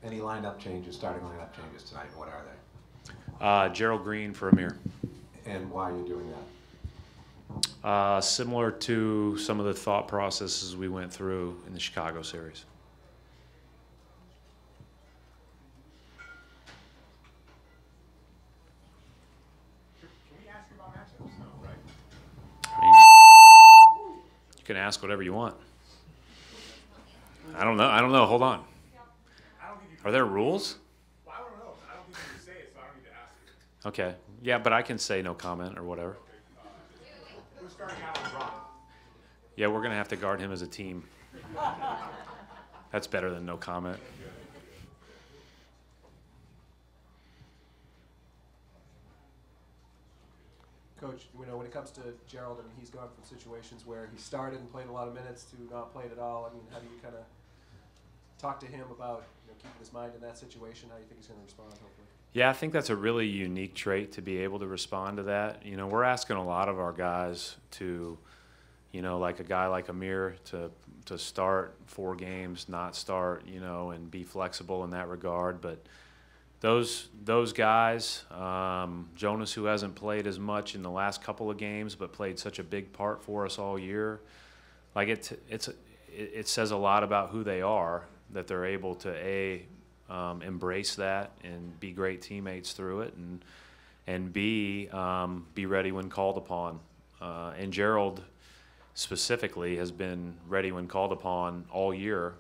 Any lineup changes, starting lineup changes tonight? What are they? Gerald Green for Amir. And why are you doing that? Similar to some of the thought processes we went through in the Chicago series. Can we ask you about matchups? No, right? I mean, you can ask whatever you want. I don't know. Hold on. I don't think you Are there rules? Well, I don't know. I don't think you can say it, so I don't need to ask you. Okay. Yeah, but I can say no comment or whatever. We're starting out with Ron. Yeah, we're going to have to guard him as a team. That's better than no comment. Coach, when it comes to Gerald, I mean, he's gone from situations where he started and played a lot of minutes to not playing at all. I mean, how do you kind of talk to him about keeping his mind in that situation? How do you think he's going to respond, hopefully? Yeah, I think that's a really unique trait to be able to respond to that. We're asking a lot of our guys to, like a guy like Amir to start 4 games, not start, and be flexible in that regard. But those guys, Jonas, who hasn't played as much in the last couple of games but played such a big part for us all year, like it says a lot about who they are, that they're able to embrace that and be great teammates through it, and be ready when called upon. And Gerald specifically has been ready when called upon all year,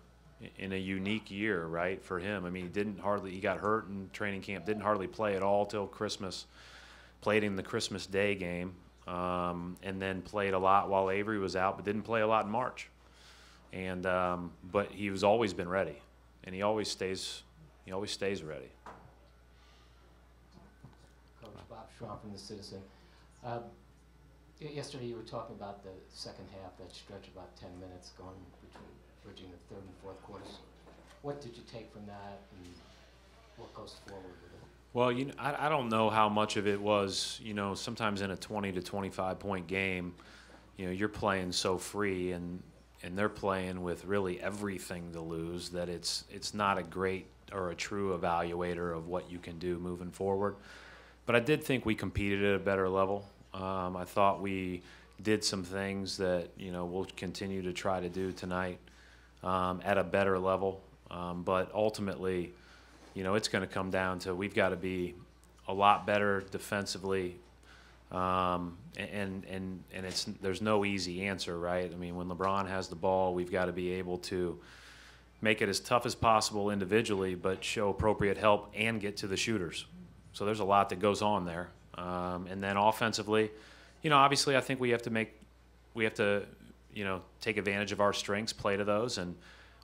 in a unique year, right, for him. I mean, he got hurt in training camp, didn't hardly play at all till Christmas, played in the Christmas Day game, and then played a lot while Avery was out, but didn't play a lot in March. And but he's always been ready, and he always stays ready. Coach Bob Schwab from the Citizen. Yesterday you were talking about the second half, that stretch about 10 minutes going between bridging the third and fourth quarters. What did you take from that, and what goes forward with it? Well, I don't know how much of it was, sometimes in a 20 to 25 point game, you're playing so free, and they're playing with really everything to lose, that it's not a great or a true evaluator of what you can do moving forward. But I did think we competed at a better level. I thought we did some things that, we'll continue to try to do tonight at a better level. But ultimately, it's going to come down to we've got to be a lot better defensively. And there's no easy answer, right? I mean, when LeBron has the ball, we've got to be able to make it as tough as possible individually, but show appropriate help and get to the shooters. So there's a lot that goes on there. And then offensively, obviously I think we have to take advantage of our strengths, play to those, and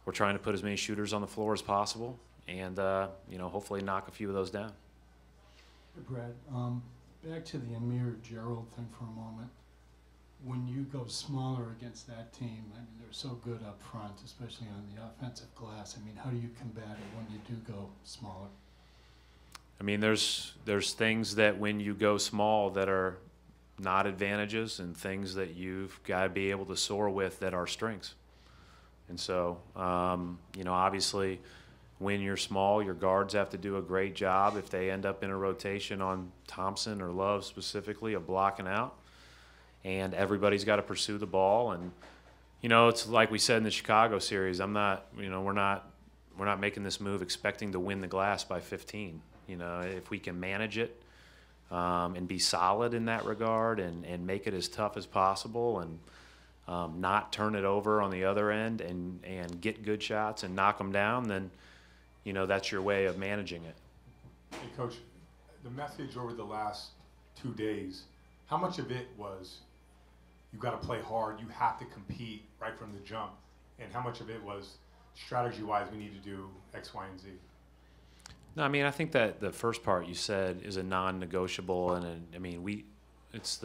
we're trying to put as many shooters on the floor as possible, and hopefully knock a few of those down. Hey, Brad, back to the Amir Gerald thing for a moment. When you go smaller against that team, I mean, they're so good up front, especially on the offensive glass. I mean, how do you combat it when you do go smaller? I mean, there's things that when you go small that are not advantages, and things that you've got to be able to soar with that are strengths. And so, obviously, when you're small, your guards have to do a great job if they end up in a rotation on Thompson or Love specifically of blocking out. And everybody's got to pursue the ball. And, it's like we said in the Chicago series, we're not making this move expecting to win the glass by 15. If we can manage it and be solid in that regard, and make it as tough as possible, and not turn it over on the other end, and get good shots and knock them down, then, that's your way of managing it. Hey, Coach, the message over the last 2 days, how much of it was you got to play hard, you have to compete right from the jump, and how much of it was strategy-wise we need to do X, Y, and Z? No, I mean, I think that the first part you said is a non-negotiable, and it's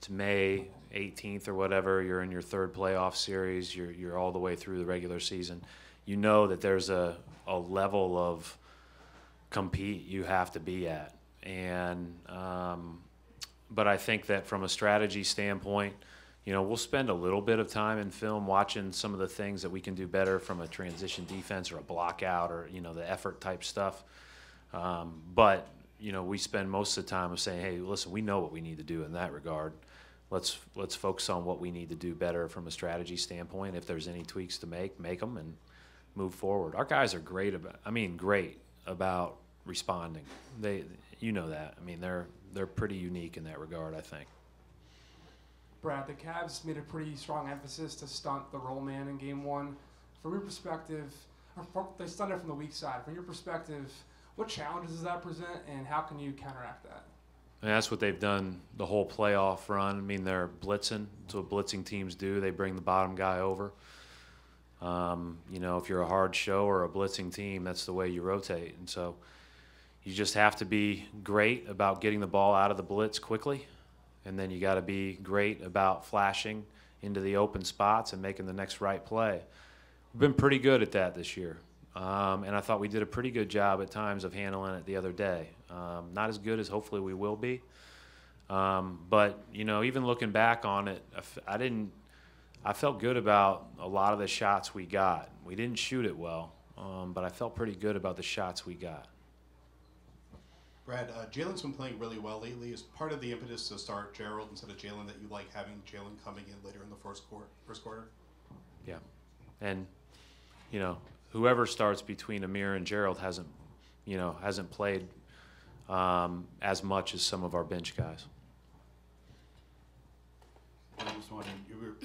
May 18th or whatever. You're in your third playoff series. You're all the way through the regular season. You know that there's a level of compete you have to be at, and but I think that from a strategy standpoint, we'll spend a little bit of time in film watching some of the things that we can do better from a transition defense or a block out or, the effort type stuff. But, we spend most of the time of saying, hey, listen, we know what we need to do in that regard. Let's focus on what we need to do better from a strategy standpoint. If there's any tweaks to make them and move forward. Our guys are great about responding. They, that. I mean, they're pretty unique in that regard, I think. Brad, the Cavs made a pretty strong emphasis to stunt the roll man in Game 1. From your perspective, they stunted it from the weak side. From your perspective, what challenges does that present, and how can you counteract that? And that's what they've done the whole playoff run. I mean, they're blitzing. That's what blitzing teams do. They bring the bottom guy over. If you're a hard show or a blitzing team, that's the way you rotate. And so you just have to be great about getting the ball out of the blitz quickly. And then you got to be great about flashing into the open spots and making the next right play. We've been pretty good at that this year. And I thought we did a pretty good job at times of handling it the other day. Not as good as hopefully we will be. But, even looking back on it, I felt good about a lot of the shots we got. We didn't shoot it well, but I felt pretty good about the shots we got. Brad, Jalen's been playing really well lately. Is part of the impetus to start Gerald instead of Jalen that you like having Jalen coming in later in the first quarter? Yeah. And, whoever starts between Amir and Gerald hasn't played as much as some of our bench guys. I was wondering, you were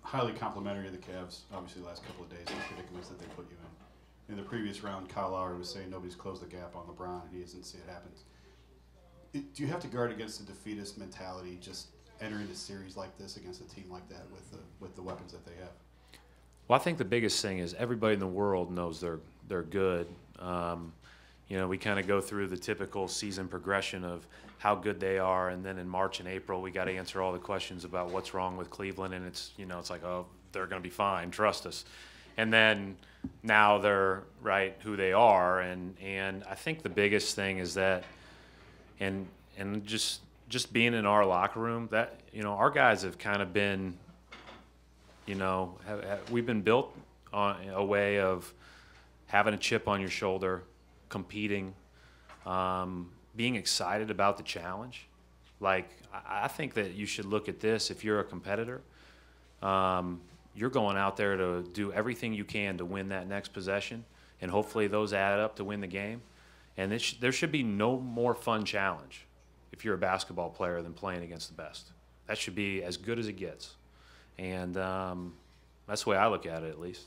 highly complimentary of the Cavs, obviously, the last couple of days, the predicaments that they put you in. In the previous round, Kyle Lowry was saying nobody's closed the gap on LeBron, and he doesn't see it happen. Do you have to guard against the defeatist mentality, just entering a series like this against a team like that with the weapons that they have? Well, I think the biggest thing is everybody in the world knows they're good. We kind of go through the typical season progression of how good they are, and then in March and April we got to answer all the questions about what's wrong with Cleveland, and it's like, oh, they're going to be fine, trust us. And then now they're right who they are, and I think the biggest thing is that, and just being in our locker room, that our guys have kind of been, we've been built on a way of having a chip on your shoulder, competing, being excited about the challenge. Like, I think that you should look at this if you're a competitor. You're going out there to do everything you can to win that next possession, and hopefully those add up to win the game. And there should be no more fun challenge if you're a basketball player than playing against the best. That should be as good as it gets. And that's the way I look at it, at least.